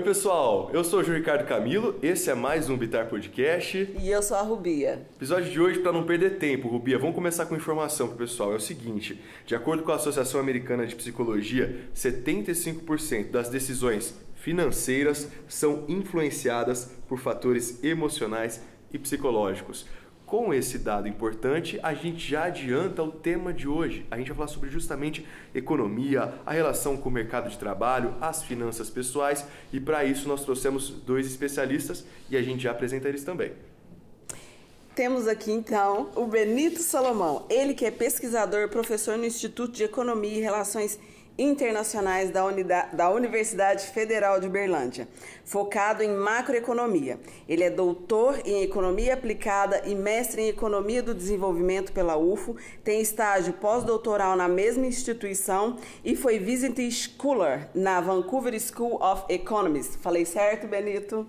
Oi pessoal, eu sou o João Ricardo Camilo, esse é mais um Bitar Podcast. E eu sou a Rubia. Episódio de hoje, para não perder tempo, Rubia, vamos começar com informação pro pessoal. É o seguinte, de acordo com a Associação Americana de Psicologia, 75% das decisões financeiras são influenciadas por fatores emocionais e psicológicos. Com esse dado importante, a gente já adianta o tema de hoje. A gente vai falar sobre justamente economia, a relação com o mercado de trabalho, as finanças pessoais, e para isso nós trouxemos dois especialistas e a gente já apresenta eles também. Temos aqui então o Benito Salomão, ele que é pesquisador, professor no Instituto de Economia e Relações Internacionais da Universidade Federal de Uberlândia, focado em macroeconomia. Ele é doutor em Economia Aplicada e mestre em Economia do Desenvolvimento pela UFO, tem estágio pós-doutoral na mesma instituição e foi Visiting Scholar na Vancouver School of Economics. Falei certo, Benito?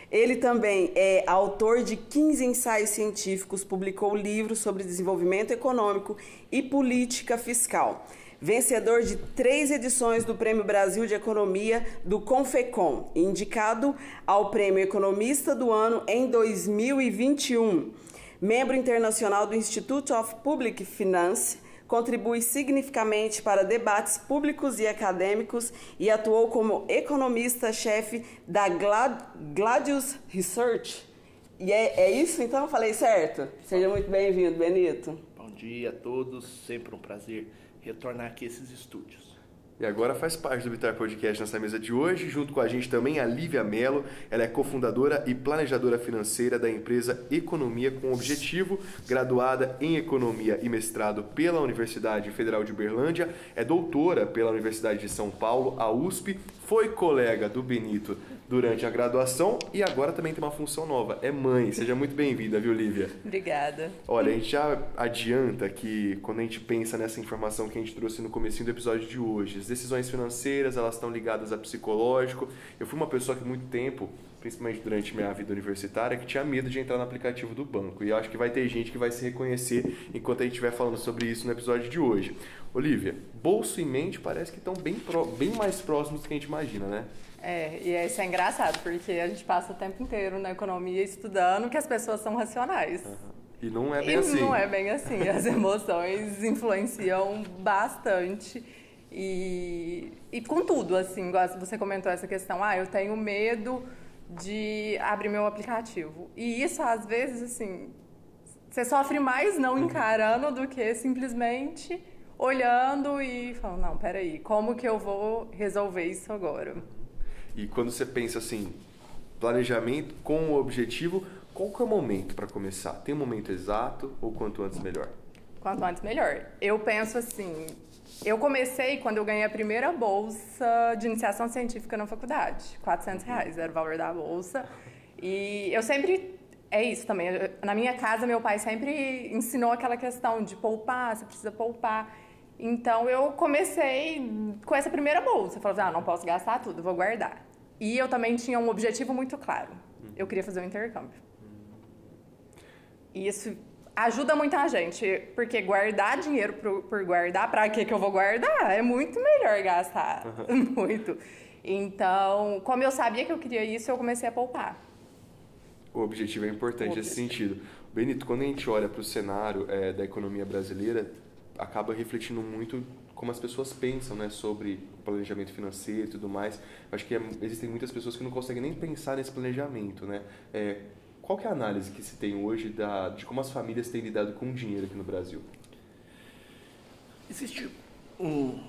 Ele também é autor de 15 ensaios científicos, publicou livros sobre desenvolvimento econômico e política fiscal. Vencedor de 3 edições do Prêmio Brasil de Economia do Confecom, indicado ao Prêmio Economista do Ano em 2021. Membro internacional do Institute of Public Finance, contribui significativamente para debates públicos e acadêmicos e atuou como economista-chefe da Gladius Research. E é isso? Então eu falei certo? Seja muito bem-vindo, Benito. Bom dia a todos, sempre um prazer retornar aqui a esses estúdios. E agora faz parte do Bitar Podcast nessa mesa de hoje, junto com a gente também a Lívia Mello. Ela é cofundadora e planejadora financeira da empresa Economia com Objetivo, graduada em Economia e mestrado pela Universidade Federal de Uberlândia, é doutora pela Universidade de São Paulo, a USP, foi colega do Benito durante a graduação e agora também tem uma função nova, é mãe. Seja muito bem-vinda, viu, Lívia? Obrigada. Olha, a gente já adianta que quando a gente pensa nessa informação que a gente trouxe no comecinho do episódio de hoje, as decisões financeiras, elas estão ligadas a psicológico. Eu fui uma pessoa que muito tempo, principalmente durante minha vida universitária, que tinha medo de entrar no aplicativo do banco. E eu acho que vai ter gente que vai se reconhecer enquanto a gente estiver falando sobre isso no episódio de hoje. Olívia, bolso e mente parece que estão bem mais próximos do que a gente imagina, né? Isso é engraçado, porque a gente passa o tempo inteiro na economia estudando que as pessoas são racionais. E não é bem assim. Não é bem assim. As emoções influenciam bastante. E com tudo, assim, igual você comentou essa questão, eu tenho medo de abrir meu aplicativo. E isso, às vezes, assim, você sofre mais não encarando do que simplesmente olhando e falando, não, peraí, como que eu vou resolver isso agora? E quando você pensa assim, planejamento com o objetivo, qual que é o momento para começar? Tem um momento exato ou quanto antes melhor? Quanto antes melhor. Eu penso assim, eu comecei quando eu ganhei a primeira bolsa de iniciação científica na faculdade, R$400 era o valor da bolsa. E eu sempre, é isso também, na minha casa meu pai sempre ensinou aquela questão de poupar, você precisa poupar. Então, eu comecei com essa primeira bolsa. Eu falei, não posso gastar tudo, vou guardar. E eu também tinha um objetivo muito claro. Eu queria fazer um intercâmbio. E isso ajuda muita gente, porque guardar dinheiro por guardar, para que eu vou guardar? É muito melhor gastar, muito. Então, como eu sabia que eu queria isso, eu comecei a poupar. O objetivo é importante nesse sentido. Benito, quando a gente olha para o cenário da economia brasileira, acaba refletindo muito como as pessoas pensam, né, sobre planejamento financeiro e tudo mais. Acho que existem muitas pessoas que não conseguem nem pensar nesse planejamento, né? Qual que é a análise que se tem hoje de como as famílias têm lidado com o dinheiro aqui no Brasil? Existe um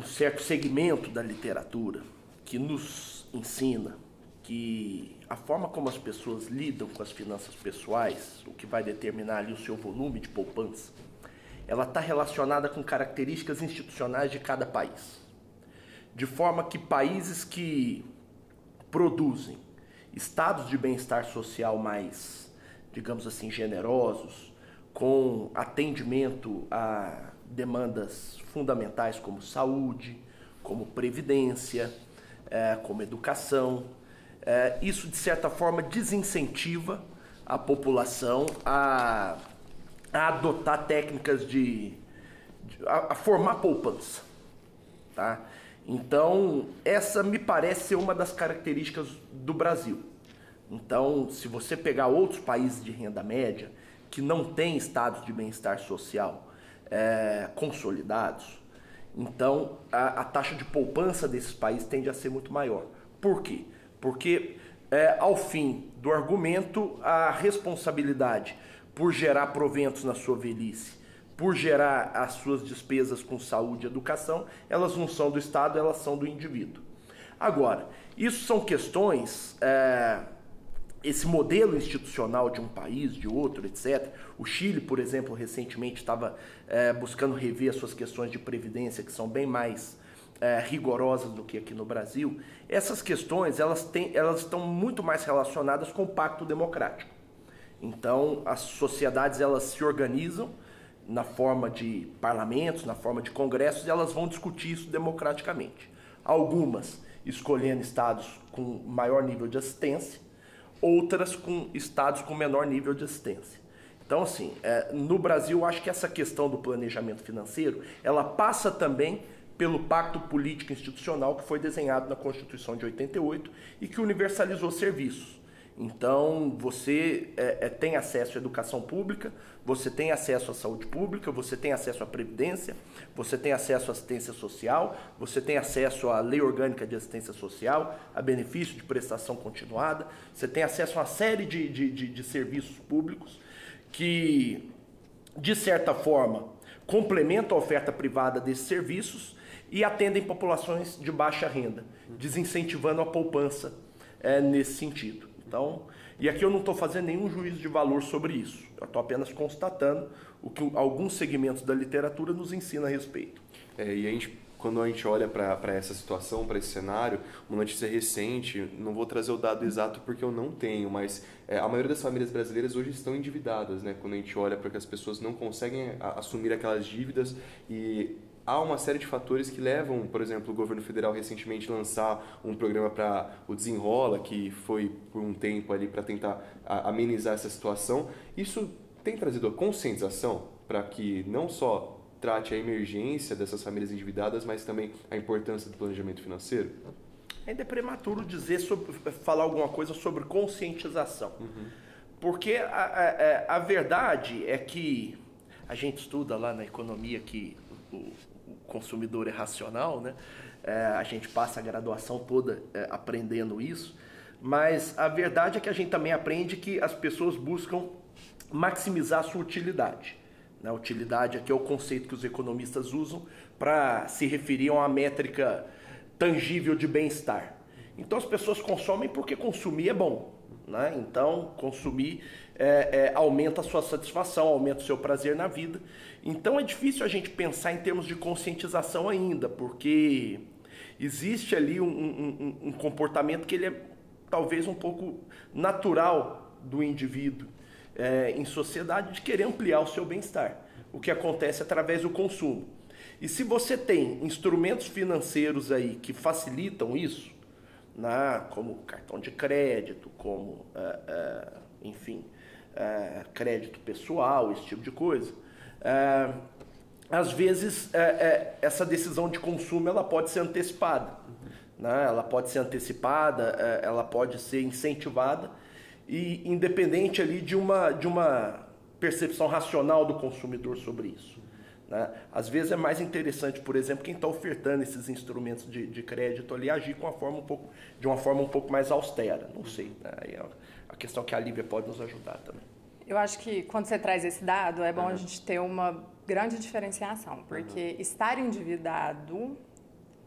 certo segmento da literatura que nos ensina que a forma como as pessoas lidam com as finanças pessoais, o que vai determinar ali o seu volume de poupança, ela está relacionada com características institucionais de cada país. De forma que países que produzem estados de bem-estar social mais, digamos assim, generosos, com atendimento a demandas fundamentais como saúde, como previdência, como educação, isso de certa forma desincentiva a população a adotar técnicas a formar poupança, tá? Então, essa me parece ser uma das características do Brasil. Então, se você pegar outros países de renda média, que não têm estados de bem-estar social consolidados, então a taxa de poupança desses países tende a ser muito maior. Por quê? Porque, ao fim do argumento, a responsabilidade por gerar proventos na sua velhice, por gerar as suas despesas com saúde e educação, elas não são do Estado, elas são do indivíduo. Agora, isso são questões... esse modelo institucional de um país, de outro, etc. O Chile, por exemplo, recentemente estava buscando rever as suas questões de previdência, que são bem mais rigorosas do que aqui no Brasil. Essas questões elas estão muito mais relacionadas com o Pacto Democrático. Então, as sociedades elas se organizam na forma de parlamentos, na forma de congressos, e elas vão discutir isso democraticamente. Algumas escolhendo estados com maior nível de assistência, outras com estados com menor nível de assistência. Então, assim, no Brasil, eu acho que essa questão do planejamento financeiro, ela passa também pelo pacto político institucional que foi desenhado na Constituição de 88 e que universalizou serviços. Então, você tem acesso à educação pública, você tem acesso à saúde pública, você tem acesso à previdência, você tem acesso à assistência social, você tem acesso à lei orgânica de assistência social, a benefício de prestação continuada, você tem acesso a uma série de serviços públicos que, de certa forma, complementam a oferta privada desses serviços e atendem populações de baixa renda, desincentivando a poupança nesse sentido. Então, e aqui eu não estou fazendo nenhum juízo de valor sobre isso. Eu estou apenas constatando o que alguns segmentos da literatura nos ensinam a respeito. E quando a gente olha para essa situação, para esse cenário, uma notícia recente, não vou trazer o dado exato porque eu não tenho, mas a maioria das famílias brasileiras hoje estão endividadas, né? Quando a gente olha para que as pessoas não conseguem assumir aquelas dívidas e... há uma série de fatores que levam, por exemplo, o governo federal recentemente lançar um programa para o Desenrola, que foi por um tempo ali para tentar amenizar essa situação. Isso tem trazido a conscientização para que não só trate a emergência dessas famílias endividadas, mas também a importância do planejamento financeiro? Ainda é prematuro falar alguma coisa sobre conscientização. Porque a verdade é que a gente estuda lá na economia que o consumidor é racional, né? A gente passa a graduação toda aprendendo isso, mas a verdade é que a gente também aprende que as pessoas buscam maximizar a sua utilidade. A utilidade aqui é o conceito que os economistas usam para se referir a uma métrica tangível de bem-estar. Então as pessoas consomem porque consumir é bom, né? Então consumir aumenta a sua satisfação, aumenta o seu prazer na vida. Então é difícil a gente pensar em termos de conscientização ainda, porque existe ali um comportamento que ele é talvez um pouco natural do indivíduo em sociedade, de querer ampliar o seu bem-estar, o que acontece através do consumo. E se você tem instrumentos financeiros aí que facilitam isso, como cartão de crédito, como, enfim, crédito pessoal, esse tipo de coisa, às vezes essa decisão de consumo ela pode ser antecipada, né? Ela pode ser antecipada, ela pode ser incentivada, e independente ali de uma percepção racional do consumidor sobre isso, né? Às vezes é mais interessante, por exemplo, quem está ofertando esses instrumentos de crédito ali agir de uma forma um pouco mais austera, não sei, né? Aí é a questão que a Lívia pode nos ajudar também. Eu acho que quando você traz esse dado, é bom a gente ter uma grande diferenciação, porque estar endividado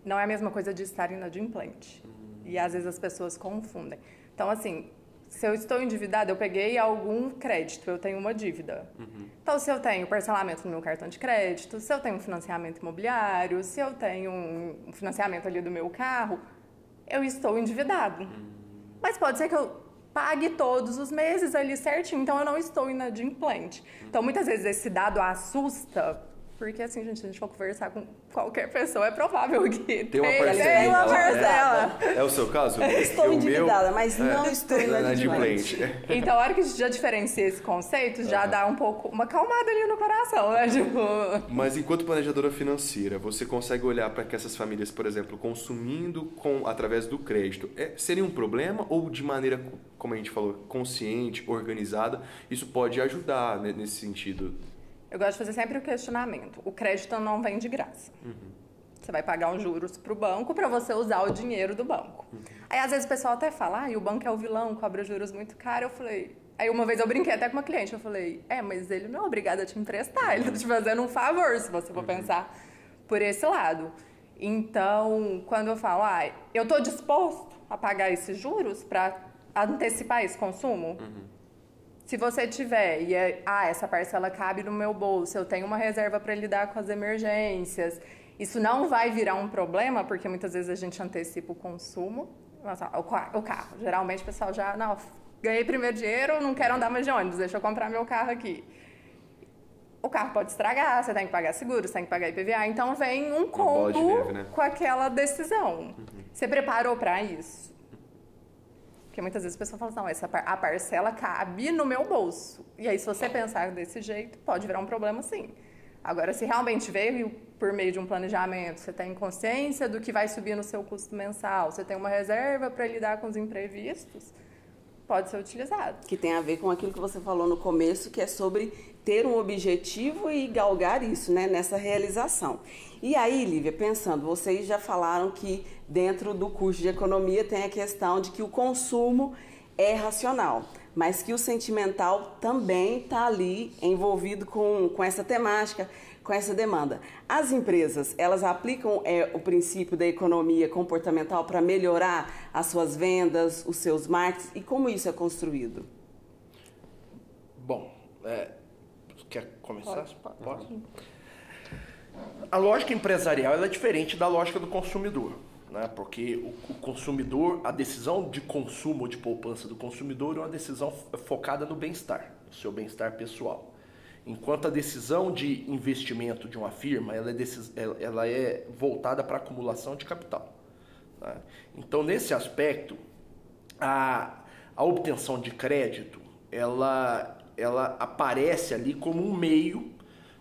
não é a mesma coisa de estar inadimplente. E às vezes as pessoas confundem. Então, assim, se eu estou endividado, eu peguei algum crédito, eu tenho uma dívida. Então, se eu tenho parcelamento no meu cartão de crédito, se eu tenho um financiamento imobiliário, se eu tenho um financiamento ali do meu carro, eu estou endividado. Mas pode ser que eu pague todos os meses ali certinho, então eu não estou inadimplente. Então, muitas vezes esse dado assusta Porque assim, gente, se a gente for conversar com qualquer pessoa, é provável que Tem uma parcela. Tem uma parcela. É o seu caso? Estou O endividada, meu, mas não estou inadimplente. Então, a hora que a gente já diferencia esse conceito, já dá um pouco, uma acalmada ali no coração, né? Tipo... Mas enquanto planejadora financeira, você consegue olhar para que essas famílias, por exemplo, consumindo através do crédito, seria um problema ou de maneira, como a gente falou, consciente, organizada, isso pode ajudar, né, nesse sentido? Eu gosto de fazer sempre o questionamento. O crédito não vem de graça. Você vai pagar uns juros para o banco para você usar o dinheiro do banco. Aí, às vezes, o pessoal até fala, o banco é o vilão, cobra juros muito caros. Eu falei... Aí, uma vez eu brinquei até com uma cliente. Eu falei, mas ele não é obrigado a te emprestar. Ele está te fazendo um favor, se você for pensar por esse lado. Então, quando eu falo, eu estou disposto a pagar esses juros para antecipar esse consumo... Se você tiver, essa parcela cabe no meu bolso, eu tenho uma reserva para lidar com as emergências, isso não vai virar um problema, porque muitas vezes a gente antecipa o consumo. O carro, geralmente o pessoal já, ganhei primeiro dinheiro, não quero andar mais de ônibus, deixa eu comprar meu carro aqui. O carro pode estragar, você tem que pagar seguro, você tem que pagar IPVA, então vem um combo né? com aquela decisão. Você preparou para isso? Porque muitas vezes a pessoa fala assim, a parcela cabe no meu bolso. E aí, se você pensar desse jeito, pode virar um problema, sim. Agora, se realmente veio por meio de um planejamento, você tem consciência do que vai subir no seu custo mensal, você tem uma reserva para lidar com os imprevistos, pode ser utilizado. Que tem a ver com aquilo que você falou no começo, que é sobre ter um objetivo e galgar isso, né, nessa realização. E aí, Lívia, pensando, vocês já falaram que dentro do curso de economia tem a questão de que o consumo é racional, mas que o sentimental também está ali envolvido com essa temática, com essa demanda. As empresas, elas aplicam o princípio da economia comportamental para melhorar as suas vendas, os seus marketing, e como isso é construído? Bom, quer começar? Pode. A lógica empresarial ela é diferente da lógica do consumidor, né? Porque o consumidor, a decisão de consumo ou de poupança do consumidor é uma decisão focada no bem-estar, no seu bem-estar pessoal. Enquanto a decisão de investimento de uma firma ela é voltada para a acumulação de capital, né? Então, nesse aspecto, a obtenção de crédito ela aparece ali como um meio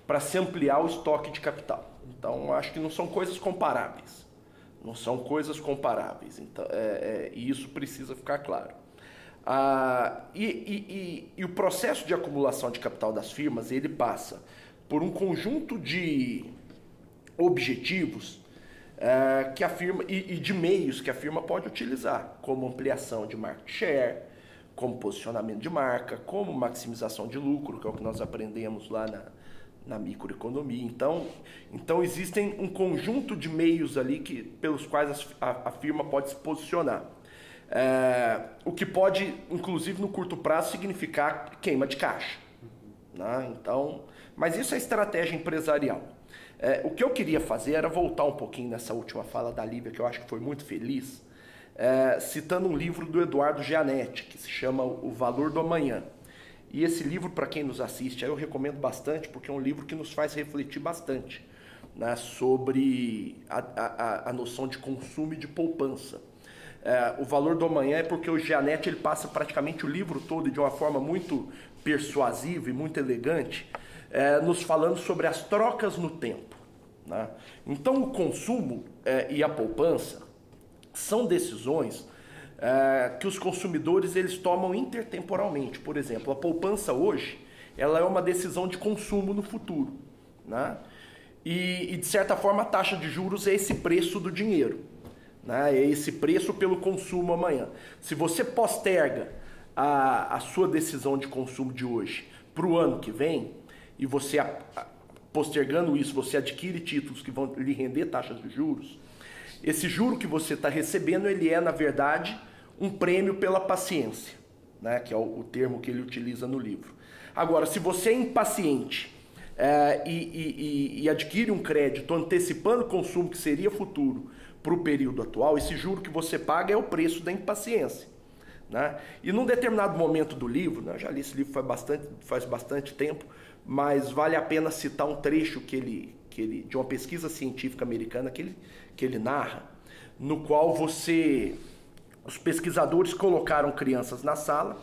para se ampliar o estoque de capital. Então, acho que não são coisas comparáveis. Não são coisas comparáveis. Então, e isso precisa ficar claro. E o processo de acumulação de capital das firmas, ele passa por um conjunto de objetivos que a firma e de meios que a firma pode utilizar, como ampliação de market share, como posicionamento de marca, como maximização de lucro, que é o que nós aprendemos lá na microeconomia. Então existem um conjunto de meios ali pelos quais a firma pode se posicionar. O que pode, inclusive no curto prazo, significar queima de caixa, né? Então, mas isso é estratégia empresarial. O que eu queria fazer era voltar um pouquinho nessa última fala da Lívia, que eu acho que foi muito feliz, citando um livro do Eduardo Gianetti, que se chama O Valor do Amanhã. E esse livro, para quem nos assiste, eu recomendo bastante, porque é um livro que nos faz refletir bastante, né, sobre a noção de consumo e de poupança. O Valor do Amanhã é porque o Gianetti ele passa praticamente o livro todo de uma forma muito persuasiva e muito elegante, nos falando sobre as trocas no tempo, né? Então, o consumo e a poupança são decisões que os consumidores eles tomam intertemporalmente. Por exemplo, a poupança hoje ela é uma decisão de consumo no futuro, né? E de certa forma a taxa de juros é esse preço do dinheiro, né? É esse preço pelo consumo amanhã. Se você posterga a sua decisão de consumo de hoje para o ano que vem, e você postergando isso, você adquire títulos que vão lhe render taxas de juros, esse juro que você está recebendo, ele é, na verdade, um prêmio pela paciência, né? Que é o termo que ele utiliza no livro. Agora, se você é impaciente e adquire um crédito antecipando o consumo que seria futuro para o período atual, esse juro que você paga é o preço da impaciência, né? E num determinado momento do livro, né, eu já li esse livro faz bastante tempo, mas vale a pena citar um trecho de uma pesquisa científica americana que ele narra, no qual os pesquisadores colocaram crianças na sala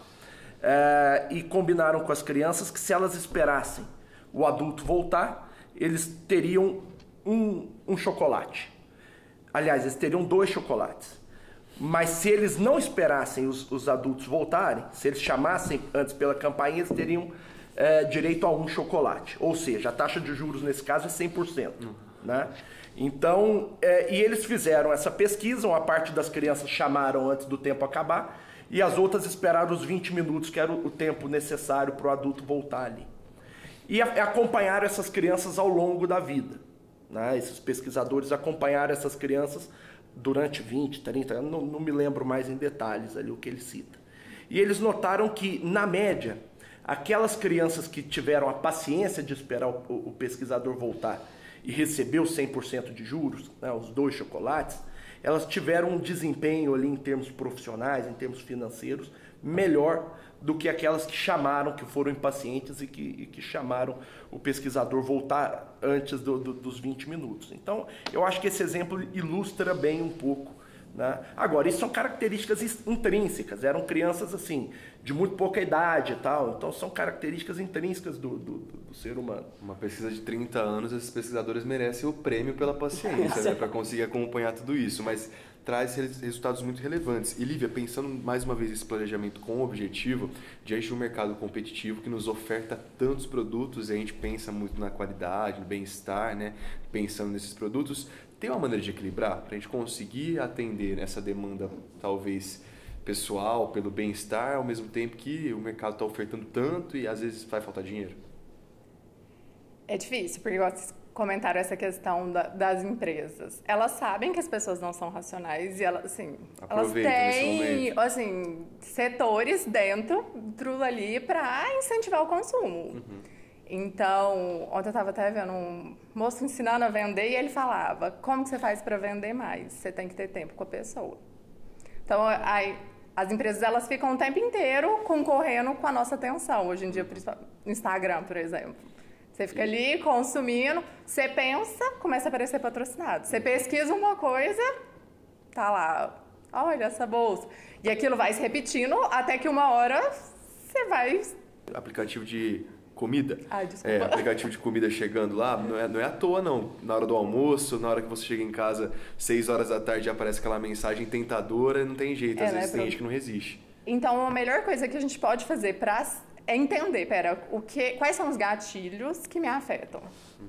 e combinaram com as crianças que se elas esperassem o adulto voltar, eles teriam um chocolate. Aliás, eles teriam 2 chocolates. Mas se eles não esperassem os adultos voltarem, se eles chamassem antes pela campainha, eles teriam direito a 1 chocolate. Ou seja, a taxa de juros nesse caso é 100%. Né? Então, e eles fizeram essa pesquisa, uma parte das crianças chamaram antes do tempo acabar, e as outras esperaram os 20 minutos, que era o tempo necessário para o adulto voltar ali. E acompanharam essas crianças ao longo da vida. Né? Esses pesquisadores acompanharam essas crianças durante 20, 30 anos, não me lembro mais em detalhes ali o que ele cita. E eles notaram que, na média, aquelas crianças que tiveram a paciência de esperar o pesquisador voltar e receber os 100% de juros, né, os 2 chocolates, elas tiveram um desempenho ali em termos profissionais, em termos financeiros, melhor do que aquelas que chamaram, que foram impacientes e que chamaram o pesquisador voltar antes dos 20 minutos. Então, eu acho que esse exemplo ilustra bem um pouco, né? Agora, isso são características intrínsecas, eram crianças assim, de muito pouca idade e tal, então são características intrínsecas do ser humano. Uma pesquisa de 30 anos, esses pesquisadores merecem o prêmio pela paciência, né, para conseguir acompanhar tudo isso, mas traz resultados muito relevantes. E Lívia, pensando mais uma vez nesse planejamento com o objetivo, diante de um mercado competitivo que nos oferta tantos produtos, e a gente pensa muito na qualidade, no bem-estar, né, pensando nesses produtos, tem uma maneira de equilibrar para a gente conseguir atender essa demanda, talvez, pessoal, pelo bem-estar, ao mesmo tempo que o mercado está ofertando tanto e às vezes vai faltar dinheiro? É difícil, porque vocês comentaram essa questão das empresas. Elas sabem que as pessoas não são racionais e elas têm assim, setores dentro ali para incentivar o consumo. Uhum. Então, ontem eu estava até vendo um moço ensinando a vender e ele falava, como que você faz para vender mais? Você tem que ter tempo com a pessoa. Então, as empresas elas ficam o tempo inteiro concorrendo com a nossa atenção. Hoje em dia, no Instagram, por exemplo. Você fica ali consumindo, você pensa, começa a aparecer patrocinado. Você pesquisa uma coisa, tá lá, olha essa bolsa. E aquilo vai se repetindo até que uma hora você vai... Aplicativo de comida. Desculpa. Aplicativo de comida chegando lá, não é à toa não. Na hora do almoço, na hora que você chega em casa, 6 horas da tarde, aparece aquela mensagem tentadora, não tem jeito, às vezes tem gente que não resiste. Então, a melhor coisa que a gente pode fazer é entender, quais são os gatilhos que me afetam. Uhum.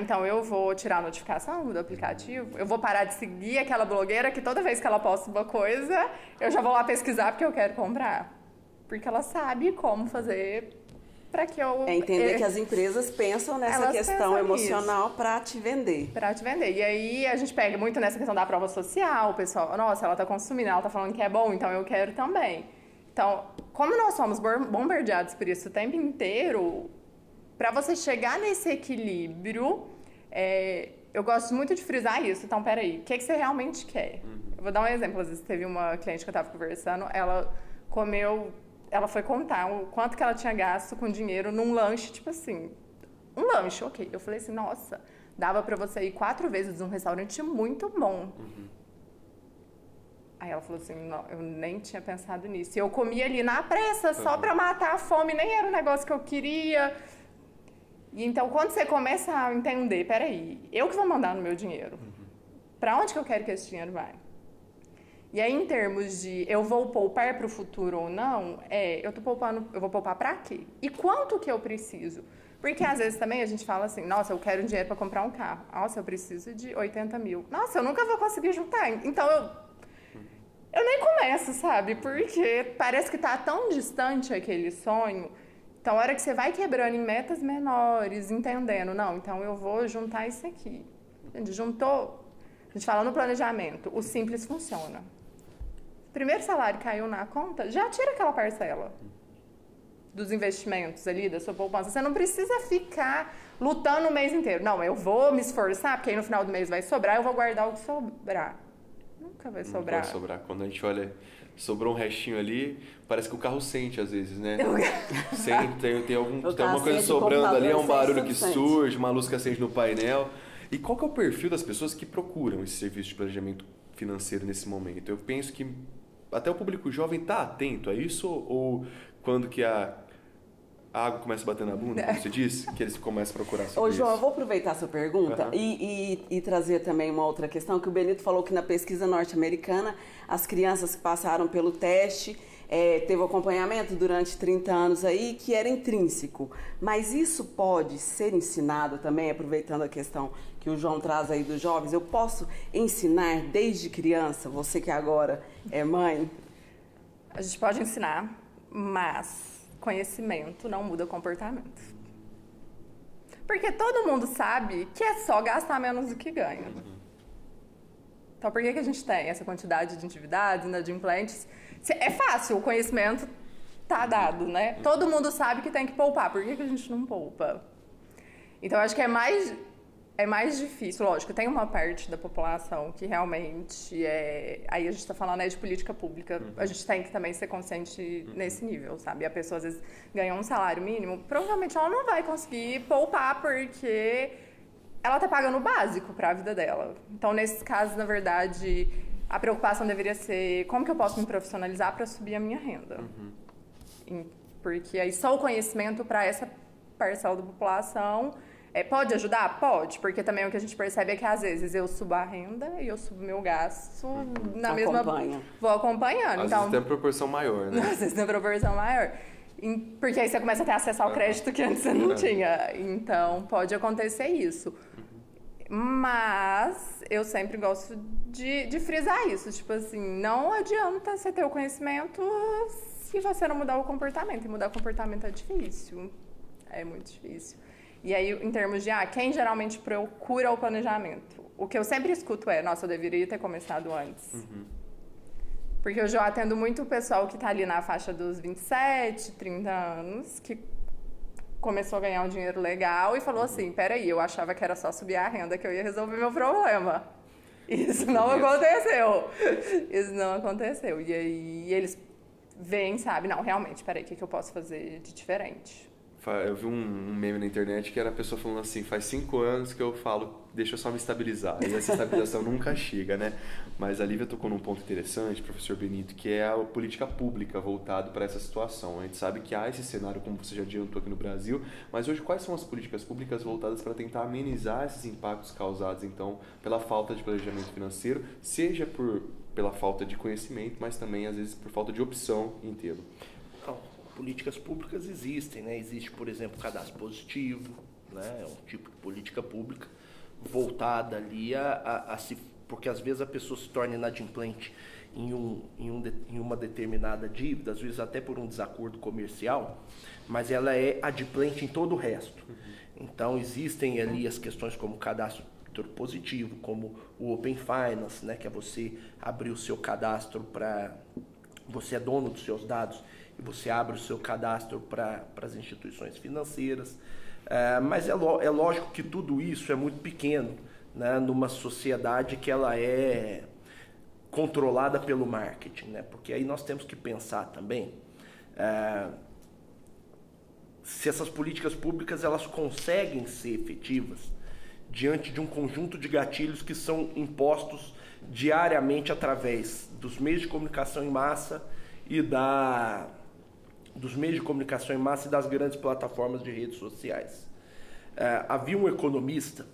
Então eu vou tirar a notificação do aplicativo, eu vou parar de seguir aquela blogueira que toda vez que ela posta uma coisa, eu já vou lá pesquisar porque eu quero comprar. Porque ela sabe como fazer para que eu... entender que as empresas pensam nessa questão emocional para te vender. Para te vender. E aí a gente pega muito nessa questão da prova social, o pessoal, nossa, ela está consumindo, ela está falando que é bom, então eu quero também. Então, como nós somos bombardeados por isso o tempo inteiro, para você chegar nesse equilíbrio, eu gosto muito de frisar isso. Então, peraí, o que você realmente quer? Uhum. Eu vou dar um exemplo. Às vezes teve uma cliente que eu estava conversando, ela foi contar o quanto que ela tinha gasto com dinheiro num lanche, tipo assim, um lanche, ok. Eu falei assim, nossa, dava para você ir 4 vezes num restaurante muito bom. Uhum. Aí ela falou assim, não, eu nem tinha pensado nisso. E eu comia ali na pressa, só para matar a fome, nem era um negócio que eu queria. E então, quando você começa a entender, peraí, eu que vou mandar no meu dinheiro. Para onde que eu quero que esse dinheiro vai? E aí, em termos de eu vou poupar para o futuro ou não, eu vou poupar para quê? E quanto que eu preciso? Porque às vezes também a gente fala assim, nossa, eu quero dinheiro para comprar um carro. Nossa, eu preciso de 80 mil. Nossa, eu nunca vou conseguir juntar. Então, eu nem começo, sabe? Porque parece que está tão distante aquele sonho. Então, a hora que você vai quebrando em metas menores, entendendo, não, então eu vou juntar isso aqui. A gente fala no planejamento, o simples funciona. Primeiro salário caiu na conta, já tira aquela parcela dos investimentos ali, da sua poupança. Você não precisa ficar lutando o mês inteiro. Não, eu vou me esforçar, porque aí no final do mês vai sobrar, eu vou guardar o que sobrar. Nunca vai sobrar. Não vai sobrar. Quando a gente olha, sobrou um restinho ali, parece que o carro sente às vezes, né? Sente, tem alguma coisa sobrando ali, é um barulho que surge, uma luz que acende no painel. E qual que é o perfil das pessoas que procuram esse serviço de planejamento financeiro nesse momento? Eu penso que até o público jovem está atento a isso, ou quando que a água começa a bater na bunda, como você disse, que eles começam a procurar sobre João, isso? eu vou aproveitar a sua pergunta e trazer também uma outra questão, que o Benito falou que na pesquisa norte-americana, as crianças que passaram pelo teste teve acompanhamento durante 30 anos aí, que era intrínseco. Mas isso pode ser ensinado também, aproveitando a questão que o João traz aí dos jovens, eu posso ensinar desde criança, você que agora é mãe? A gente pode ensinar, mas conhecimento não muda comportamento. Porque todo mundo sabe que é só gastar menos do que ganha. Então, por que a gente tem essa quantidade de atividades, inadimplentes? É fácil, o conhecimento tá dado, né? Todo mundo sabe que tem que poupar. Por que a gente não poupa? Então, acho que é mais difícil. Lógico, tem uma parte da população que realmente aí a gente está falando de política pública. A gente tem que também ser consciente nesse nível, sabe? A pessoa, às vezes, ganha um salário mínimo, provavelmente ela não vai conseguir poupar porque ela está pagando o básico para a vida dela. Então, nesses casos, na verdade, a preocupação deveria ser como que eu posso me profissionalizar para subir a minha renda. Porque aí só o conhecimento para essa parcela da população pode ajudar? Pode, porque também o que a gente percebe é que às vezes eu subo a renda e eu subo meu gasto na mesma... Vou acompanhando. Às vezes tem proporção maior, né? Às vezes tem proporção maior. Porque aí você começa a ter acesso ao crédito que antes você não tinha. Então, pode acontecer isso. Mas eu sempre gosto de frisar isso. Tipo assim, não adianta você ter o conhecimento se você não mudar o comportamento. E mudar o comportamento é difícil. É muito difícil. E aí, em termos de, quem geralmente procura o planejamento? O que eu sempre escuto nossa, eu deveria ter começado antes. Porque eu já atendo muito o pessoal que está ali na faixa dos 27, 30 anos, que começou a ganhar um dinheiro legal e falou assim, peraí, eu achava que era só subir a renda que eu ia resolver meu problema. Isso não aconteceu. Isso não aconteceu. E aí eles veem, sabe, não, realmente, peraí, o que eu posso fazer de diferente? Eu vi um meme na internet que era a pessoa falando assim, faz 5 anos que eu falo, deixa eu só me estabilizar. E essa estabilização nunca chega, né? Mas a Lívia tocou num ponto interessante, professor Benito, que é a política pública voltada para essa situação. A gente sabe que há esse cenário, como você já adiantou aqui no Brasil, mas hoje quais são as políticas públicas voltadas para tentar amenizar esses impactos causados, então, pela falta de planejamento financeiro, seja pela falta de conhecimento, mas também, às vezes, por falta de opção em tê-lo? Políticas públicas existem, né? Existe, por exemplo, o cadastro positivo, né? É um tipo de política pública voltada ali porque às vezes a pessoa se torna inadimplente em uma determinada dívida, às vezes até por um desacordo comercial, mas ela é adimplente em todo o resto. Então existem ali as questões como o cadastro positivo, como o Open Finance, né? Que é você abrir o seu cadastro para... Você é dono dos seus dados e você abre o seu cadastro para as instituições financeiras. Mas é lógico que tudo isso é muito pequeno, né, numa sociedade que ela é controlada pelo marketing, né? Porque aí nós temos que pensar também se essas políticas públicas elas conseguem ser efetivas diante de um conjunto de gatilhos que são impostos diariamente através dos meios de comunicação em massa e das grandes plataformas de redes sociais. Havia um economista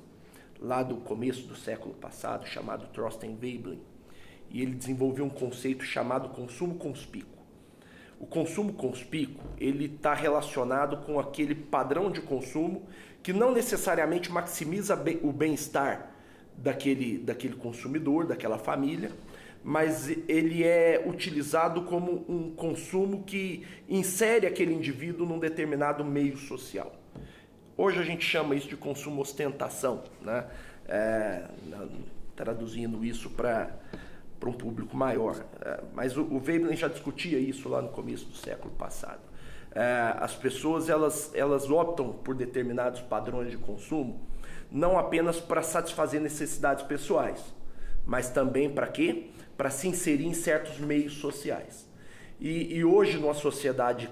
lá do começo do século passado chamado Thorstein Veblen e ele desenvolveu um conceito chamado consumo conspícuo. O consumo conspícuo ele está relacionado com aquele padrão de consumo que não necessariamente maximiza o bem-estar daquele consumidor, daquela família, mas ele é utilizado como um consumo que insere aquele indivíduo num determinado meio social. Hoje a gente chama isso de consumo ostentação, né? Traduzindo isso para um público maior. Mas o Veblen já discutia isso lá no começo do século passado. As pessoas elas optam por determinados padrões de consumo não apenas para satisfazer necessidades pessoais, mas também para quê? Para se inserir em certos meios sociais. E hoje, numa sociedade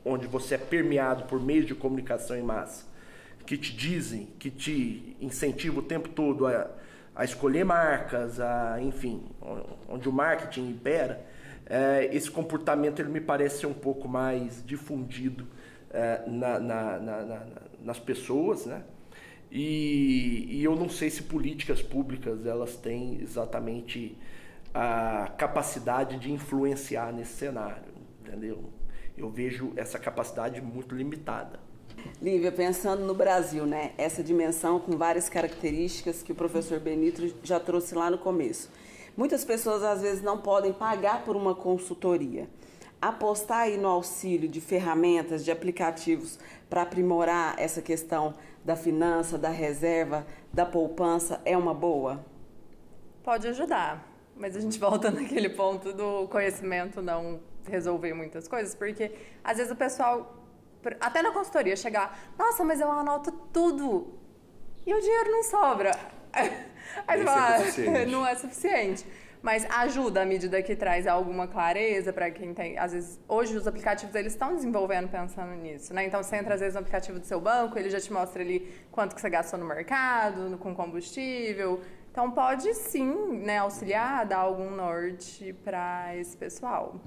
onde você é permeado por meios de comunicação em massa, que te dizem, que te incentivam o tempo todo a escolher marcas, enfim, onde o marketing impera, esse comportamento ele me parece ser um pouco mais difundido nas pessoas, né? E eu não sei se políticas públicas elas têm exatamente a capacidade de influenciar nesse cenário, entendeu? Eu vejo essa capacidade muito limitada. Lívia, pensando no Brasil, né? Essa dimensão com várias características que o professor Benito já trouxe lá no começo. Muitas pessoas às vezes não podem pagar por uma consultoria. Apostar aí no auxílio de ferramentas, de aplicativos para aprimorar essa questão da finança, da reserva, da poupança é uma boa? Pode ajudar, mas a gente volta naquele ponto do conhecimento não resolver muitas coisas, porque às vezes o pessoal, até na consultoria, chegar, nossa, mas eu anoto tudo e o dinheiro não sobra. Aí você fala, não é suficiente. Mas ajuda à medida que traz alguma clareza para quem tem... Às vezes, hoje os aplicativos eles estão desenvolvendo pensando nisso, né? Então, você entra às vezes no aplicativo do seu banco, ele já te mostra ali quanto que você gastou no mercado, com combustível. Então, pode sim, né, auxiliar, dar algum norte para esse pessoal.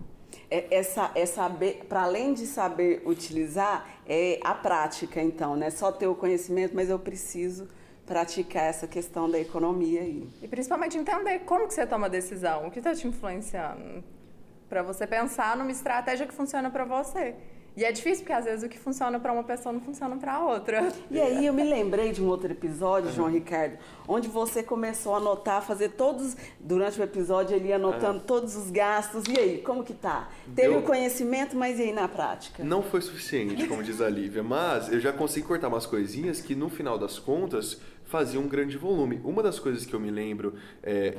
Para além de saber utilizar, é a prática, então, né? Só ter o conhecimento, mas eu preciso praticar essa questão da economia aí. E principalmente entender como que você toma a decisão, o que está te influenciando, para você pensar numa estratégia que funciona para você. E é difícil porque às vezes o que funciona para uma pessoa não funciona para outra. E aí eu me lembrei de um outro episódio, João Ricardo, onde você começou a anotar, fazer todos, durante o episódio ele ia anotando todos os gastos. E aí, como que tá? Teve o conhecimento, mas e aí na prática? Não foi suficiente, como diz a Lívia, mas eu já consegui cortar umas coisinhas que no final das contas fazia um grande volume. Uma das coisas que eu me lembro,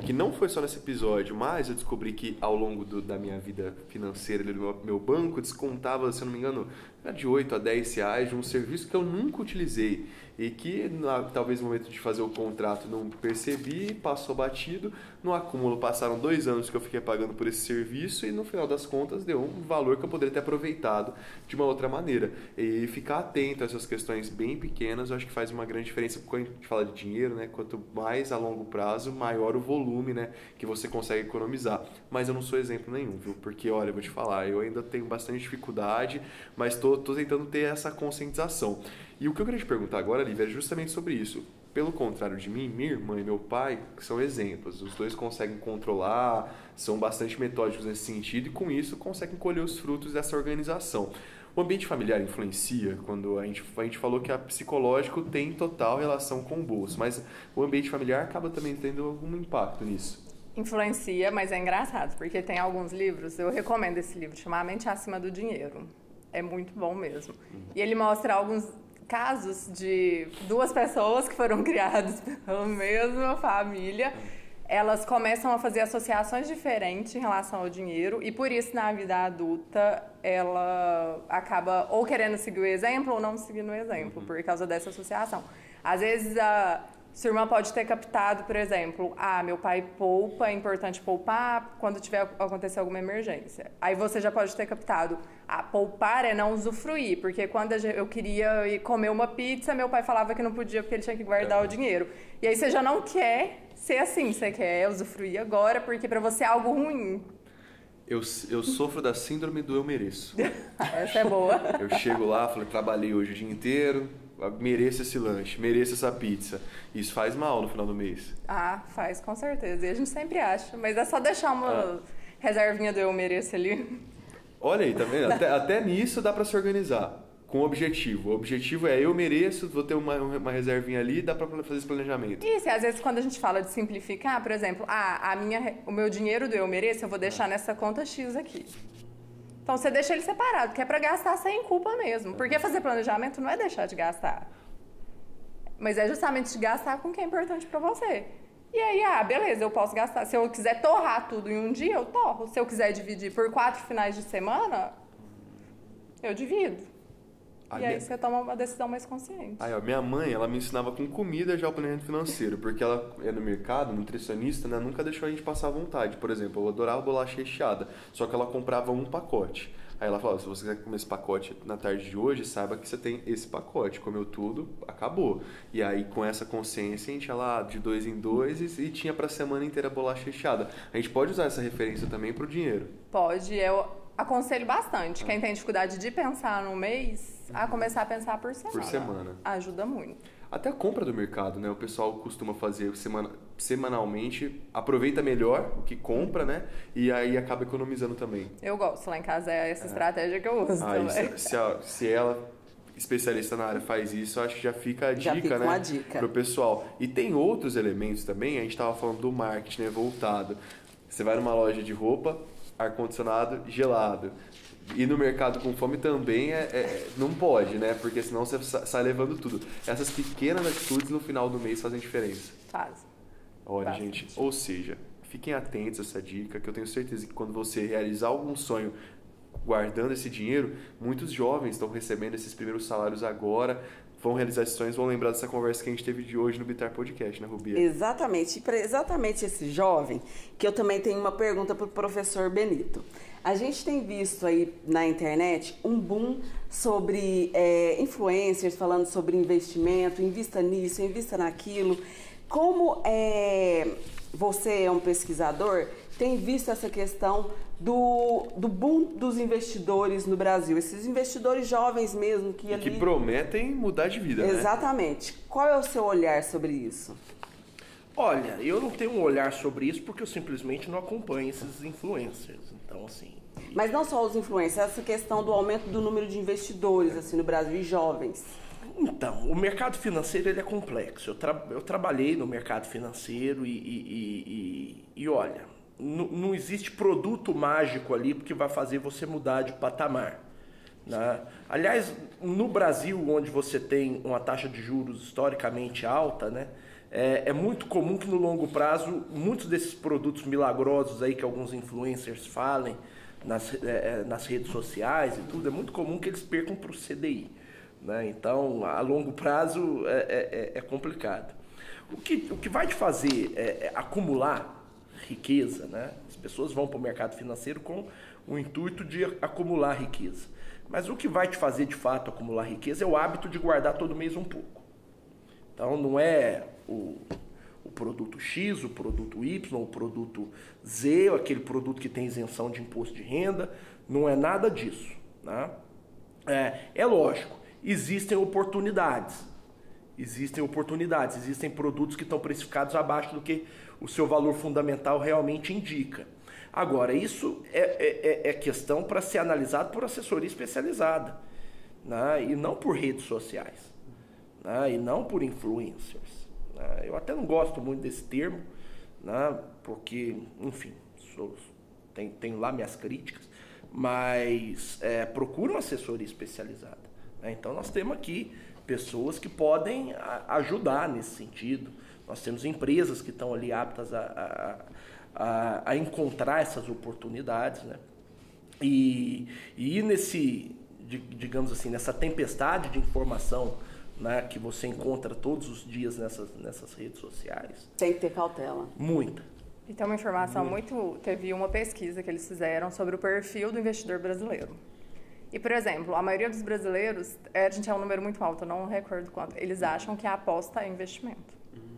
que não foi só nesse episódio, mas eu descobri que ao longo da minha vida financeira, do meu banco, descontava, se eu não me engano, de 8 a 10 reais de um serviço que eu nunca utilizei e que talvez no momento de fazer o contrato não percebi, passou batido. No acúmulo passaram 2 anos que eu fiquei pagando por esse serviço e no final das contas deu um valor que eu poderia ter aproveitado de uma outra maneira. E ficar atento a essas questões bem pequenas eu acho que faz uma grande diferença quando a gente fala de dinheiro, né? Quanto mais a longo prazo, maior o volume, né, que você consegue economizar. Mas eu não sou exemplo nenhum, viu? Porque, olha, eu vou te falar, eu ainda tenho bastante dificuldade, mas tô tentando ter essa conscientização. E o que eu queria te perguntar agora, Lívia, é justamente sobre isso. Pelo contrário de mim, minha irmã e meu pai são exemplos. Os dois conseguem controlar, são bastante metódicos nesse sentido e com isso conseguem colher os frutos dessa organização. O ambiente familiar influencia? Quando a gente falou que a psicológico tem total relação com o bolso, mas o ambiente familiar acaba também tendo algum impacto nisso. Influencia, mas é engraçado, porque tem alguns livros, eu recomendo esse livro, chama A Mente Acima do Dinheiro. É muito bom mesmo. E ele mostra alguns casos de 2 pessoas que foram criadas pela mesma família. Elas começam a fazer associações diferentes em relação ao dinheiro e por isso na vida adulta ela acaba ou querendo seguir o exemplo ou não seguindo o exemplo por causa dessa associação. Às vezes sua irmã pode ter captado, por exemplo, meu pai poupa, é importante poupar quando acontecer alguma emergência. Aí você já pode ter captado, poupar é não usufruir, porque quando eu queria ir comer uma pizza, meu pai falava que não podia porque ele tinha que guardar o dinheiro. E aí você já não quer ser assim, você quer usufruir agora, porque para você é algo ruim. Eu sofro da síndrome do eu mereço. Essa é boa. Eu chego lá, trabalhei hoje o dia inteiro, mereço esse lanche, mereço essa pizza. Isso faz mal no final do mês. Faz, com certeza. E a gente sempre acha. Mas é só deixar uma reservinha do eu mereço ali. Olha aí, tá vendo? Até nisso dá pra se organizar. Com objetivo. O objetivo é eu mereço, vou ter uma reservinha ali, dá pra fazer esse planejamento. Isso, e às vezes quando a gente fala de simplificar, por exemplo, o meu dinheiro do eu mereço, eu vou deixar nessa conta X aqui. Então você deixa ele separado, que é pra gastar sem culpa mesmo. Porque fazer planejamento não é deixar de gastar. Mas é justamente de gastar com o que é importante pra você. E aí, beleza, eu posso gastar. Se eu quiser torrar tudo em um dia, eu torro. Se eu quiser dividir por 4 finais de semana, eu divido. E aí você toma uma decisão mais consciente. Aí, ó, minha mãe, ela me ensinava com comida já o planejamento financeiro, porque ela é no mercado, nutricionista, né, nunca deixou a gente passar à vontade. Por exemplo, eu adorava bolacha recheada, só que ela comprava um pacote. Aí ela falava, se você quiser comer esse pacote na tarde de hoje, saiba que você tem esse pacote. Comeu tudo, acabou. E aí, com essa consciência, a gente ia lá de 2 em 2 e tinha pra semana inteira bolacha recheada. A gente pode usar essa referência também pro dinheiro. Pode, eu aconselho bastante. Quem tem dificuldade de pensar no mês, a começar a pensar por semana. Por semana. Ajuda muito. Até a compra do mercado, né? O pessoal costuma fazer semanalmente, aproveita melhor o que compra, né? E aí acaba economizando também. Eu gosto, lá em casa é essa estratégia que eu uso também. Se ela, especialista na área, faz isso, eu acho que já fica a dica, né? Uma dica pro pessoal. E tem outros elementos também, a gente estava falando do marketing, né? Voltado. Você vai numa loja de roupa, ar-condicionado gelado. E no mercado com fome também não pode, né? Porque senão você sai levando tudo. Essas pequenas atitudes no final do mês fazem diferença. Faz. Olha, Bastante. gente, ou seja, fiquem atentos a essa dica, que eu tenho certeza que quando você realizar algum sonho guardando esse dinheiro, muitos jovens estão recebendo esses primeiros salários agora, vão realizar esses sonhos, vão lembrar dessa conversa que a gente teve de hoje no Bitar Podcast, né, Rubia? Exatamente. E para exatamente esse jovem, que eu também tenho uma pergunta para o professor Benito. A gente tem visto aí na internet um boom sobre influencers falando sobre investimento, invista nisso, invista naquilo. Como você é um pesquisador, tem visto essa questão do boom dos investidores no Brasil, esses investidores jovens mesmo que prometem mudar de vida, Exatamente. Né? Qual é o seu olhar sobre isso? Olha, eu não tenho um olhar sobre isso porque eu simplesmente não acompanho esses influencers. Então, assim... Mas não só os influencers, essa questão do aumento do número de investidores assim, no Brasil e jovens. Então, o mercado financeiro ele é complexo. Eu trabalhei no mercado financeiro e olha, não existe produto mágico ali que vai fazer você mudar de patamar. Né? Aliás, no Brasil, onde você tem uma taxa de juros historicamente alta, né, é muito comum que no longo prazo, muitos desses produtos milagrosos aí que alguns influencers falem nas redes sociais e tudo, é muito comum que eles percam para o CDI. Né? Então, a longo prazo é complicado. O que vai te fazer acumular riqueza, né? As pessoas vão para o mercado financeiro com o intuito de acumular riqueza. Mas o que vai te fazer, de fato, acumular riqueza é o hábito de guardar todo mês um pouco. Então, não é o produto X, o produto Y, o produto Z, aquele produto que tem isenção de imposto de renda. Não é nada disso. Né? É lógico, existem oportunidades. Existem produtos que estão precificados abaixo do que o seu valor fundamental realmente indica. Agora, isso é questão para ser analisado por assessoria especializada, né? E não por redes sociais, né? E não por influencers. Né? Eu até não gosto muito desse termo, né? Porque, enfim, tenho lá minhas críticas, mas procura uma assessoria especializada. Né? Então, nós temos aqui pessoas que podem ajudar nesse sentido. Nós temos empresas que estão ali aptas a encontrar essas oportunidades, né? E digamos assim, nessa tempestade de informação, né, que você encontra todos os dias nessas redes sociais. Tem que ter cautela. Muita. E tem uma informação teve uma pesquisa que eles fizeram sobre o perfil do investidor brasileiro. E, por exemplo, a maioria dos brasileiros, a gente é um número muito alto, eu não recordo quanto, eles acham que a aposta é investimento.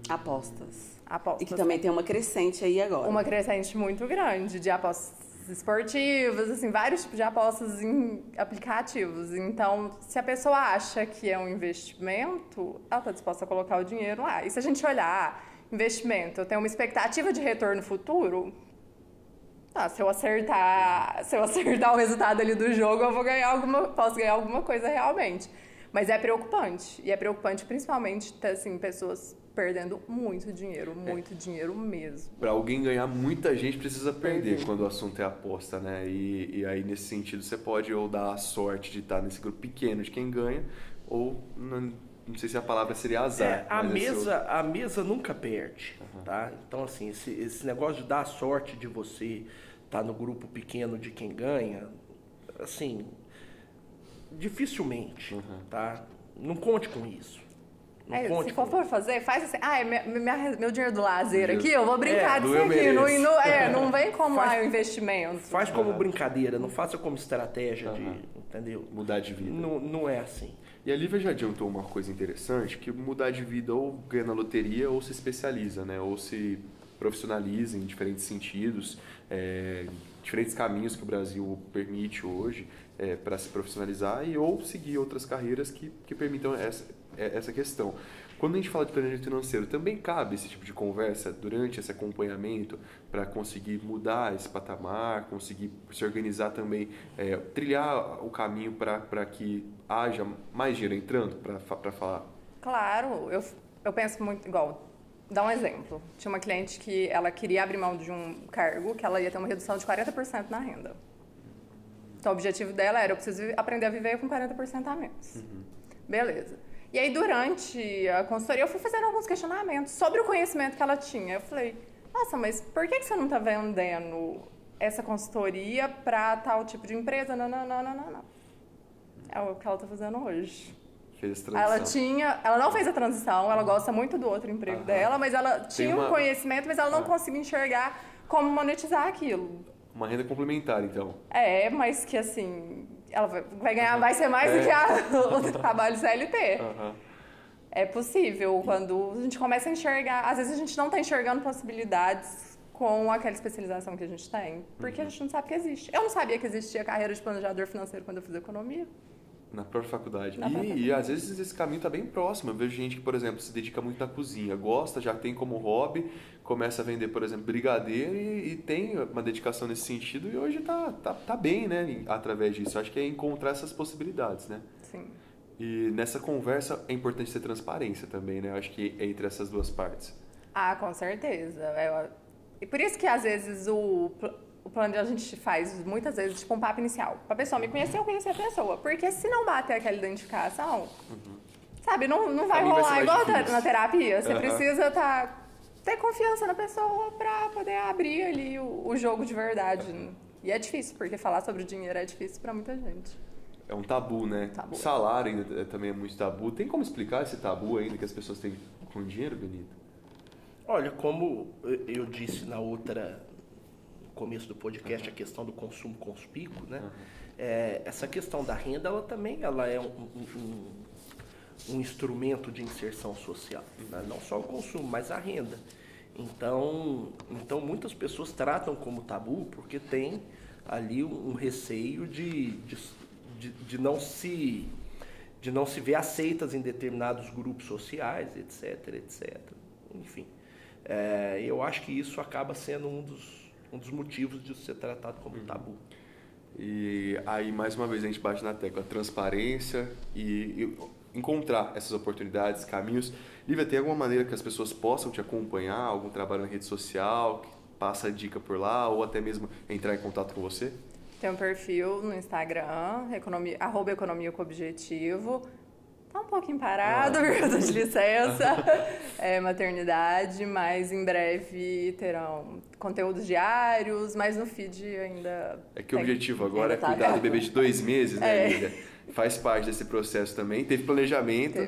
Apostas. Apostas. E que também tem uma crescente aí agora. Uma crescente muito grande de apostas esportivas, assim, vários tipos de apostas em aplicativos. Então, se a pessoa acha que é um investimento, ela está disposta a colocar o dinheiro lá. E se a gente olhar, investimento, eu tenho uma expectativa de retorno futuro... se eu acertar o resultado ali do jogo, eu posso ganhar alguma coisa realmente. Mas é preocupante. E é preocupante principalmente ter, assim, pessoas perdendo muito dinheiro mesmo. Para alguém ganhar, muita gente precisa perder quando o assunto é aposta, né? E aí, nesse sentido, você pode ou dar a sorte de estar nesse grupo pequeno de quem ganha, ou, não sei se a palavra seria azar. A mesa nunca perde, tá? Então, assim, esse negócio de dar a sorte de você estar no grupo pequeno de quem ganha, assim, dificilmente, tá? Não conte com isso. Se for fazer, faz assim. Meu dinheiro do lazer aqui, eu vou brincar disso aqui. Não vem como o investimento. Faz como brincadeira, não faça como estratégia de, entendeu? Mudar de vida. Não é assim. E a Lívia já adiantou uma coisa interessante, que mudar de vida ou ganha na loteria ou se especializa, né? Ou se profissionaliza em diferentes sentidos, diferentes caminhos que o Brasil permite hoje para se profissionalizar ou seguir outras carreiras que permitam essa questão. Quando a gente fala de planejamento financeiro, também cabe esse tipo de conversa durante esse acompanhamento para conseguir mudar esse patamar, conseguir se organizar também, trilhar o caminho para que haja mais dinheiro entrando, para falar? Claro, eu penso muito igual. Dá um exemplo. Tinha uma cliente que ela queria abrir mão de um cargo que ela ia ter uma redução de 40% na renda. Então, o objetivo dela era, eu preciso aprender a viver com 40% a menos. Beleza. E aí, durante a consultoria, eu fui fazendo alguns questionamentos sobre o conhecimento que ela tinha. Eu falei, nossa, mas por que você não está vendendo essa consultoria para tal tipo de empresa? Não. É o que ela está fazendo hoje. Fez transição. Ela não fez a transição, ela gosta muito do outro emprego dela, mas ela tinha um conhecimento, mas ela não conseguia enxergar como monetizar aquilo. Uma renda complementar, então. Mas que assim, ela vai ganhar, vai ser mais do que o trabalho CLT. É possível, quando a gente começa a enxergar, às vezes a gente não está enxergando possibilidades com aquela especialização que a gente tem, porque a gente não sabe que existe. Eu não sabia que existia carreira de planejador financeiro quando eu fiz economia. Na própria faculdade. E às vezes esse caminho está bem próximo. Eu vejo gente que, por exemplo, se dedica muito na cozinha, gosta, já tem como hobby, começa a vender, por exemplo, brigadeiro e tem uma dedicação nesse sentido e hoje tá bem, né, através disso. Eu acho que é encontrar essas possibilidades, né? Sim. E nessa conversa é importante ter transparência também, né? Eu acho que é entre essas duas partes. Com certeza. E por isso que às vezes o plano a gente faz muitas vezes tipo um papo inicial. Pra pessoa me conhecer, eu conhecer a pessoa. Porque se não bater aquela identificação, sabe, não vai rolar igual na terapia. Você precisa ter confiança na pessoa pra poder abrir ali o jogo de verdade. E é difícil, porque falar sobre dinheiro é difícil pra muita gente. É um tabu, né? O salário ainda também é muito tabu. Tem como explicar esse tabu ainda que as pessoas têm com dinheiro, Benito? Olha, como eu disse no começo do podcast, a questão do consumo conspícuo, né? Essa questão da renda, ela é um instrumento de inserção social, né? Não só o consumo, mas a renda. Então muitas pessoas tratam como tabu porque tem ali um receio de não se ver aceitas em determinados grupos sociais, etc. Enfim, eu acho que isso acaba sendo um dos motivos de ser tratado como tabu. E aí, mais uma vez, a gente bate na tecla transparência e encontrar essas oportunidades, caminhos. Lívia, tem alguma maneira que as pessoas possam te acompanhar? Algum trabalho na rede social, que passa dica por lá, ou até mesmo entrar em contato com você? Tem um perfil no Instagram, @economia com objetivo. Tá um pouquinho parado, porque eu tô de licença, maternidade, mas em breve terão conteúdos diários, mas no feed ainda... É que o objetivo agora é cuidar do bebê de 2 meses, né, Lívia? Faz parte desse processo também. Teve planejamento.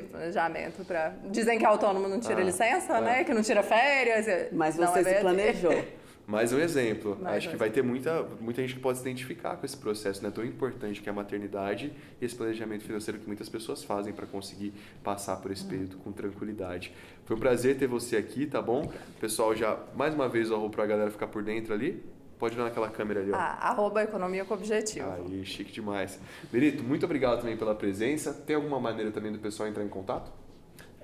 Dizem que autônomo não tira licença, né? Que não tira férias. Mas você se planejou. Mais um exemplo. Acho que vai ter muita gente que pode se identificar com esse processo, né? Tão importante que é a maternidade e esse planejamento financeiro que muitas pessoas fazem para conseguir passar por esse período com tranquilidade. Foi um prazer ter você aqui, tá bom? O pessoal já, mais uma vez, para a galera ficar por dentro ali. Pode ir naquela câmera ali, ó. @economia com objetivo. Aí, chique demais. Benito, muito obrigado também pela presença. Tem alguma maneira também do pessoal entrar em contato?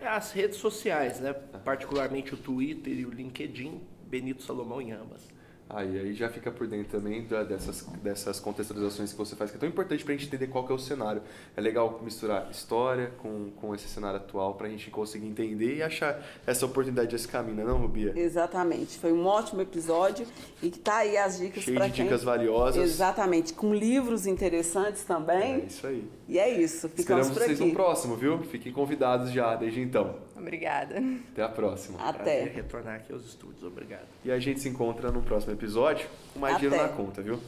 As redes sociais, né? Particularmente o Twitter e o LinkedIn, Benito Salomão em ambas. Aí já fica por dentro também dessas contextualizações que você faz, que é tão importante para a gente entender qual que é o cenário. É legal misturar história com esse cenário atual para a gente conseguir entender e achar essa oportunidade, esse caminho, não, Rubia? Exatamente. Foi um ótimo episódio e que tá aí as dicas para quem... Cheio de dicas valiosas. Exatamente. Com livros interessantes também. É isso aí. E é isso. Ficamos por aqui. Esperamos vocês no próximo, viu? Fiquem convidados já desde então. Obrigada. Até a próxima. Até. Prazer retornar aqui aos estúdios. Obrigado. E a gente se encontra no próximo episódio com mais dinheiro na conta, viu?